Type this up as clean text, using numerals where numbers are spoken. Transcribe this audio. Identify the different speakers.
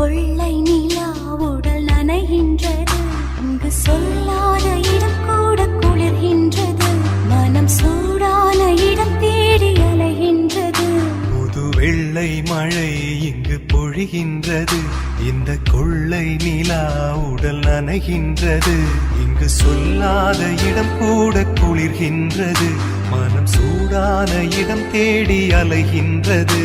Speaker 1: கொள்ளை நிலா உடல் நனைகின்றது, இங்கு சொல்லாத இடம் கூட குளிர்கின்றது, மனம் சூடான இடம் தேடி அலைகின்றது.
Speaker 2: புது வெள்ளை மழை இங்கு பொழிகின்றது, இந்த கொள்ளை நிலா உடல் நனைகின்றது, இங்கு சொல்லாத இடம் கூட குளிர்கின்றது, மனம் சூடான இடம் தேடி அலைகின்றது.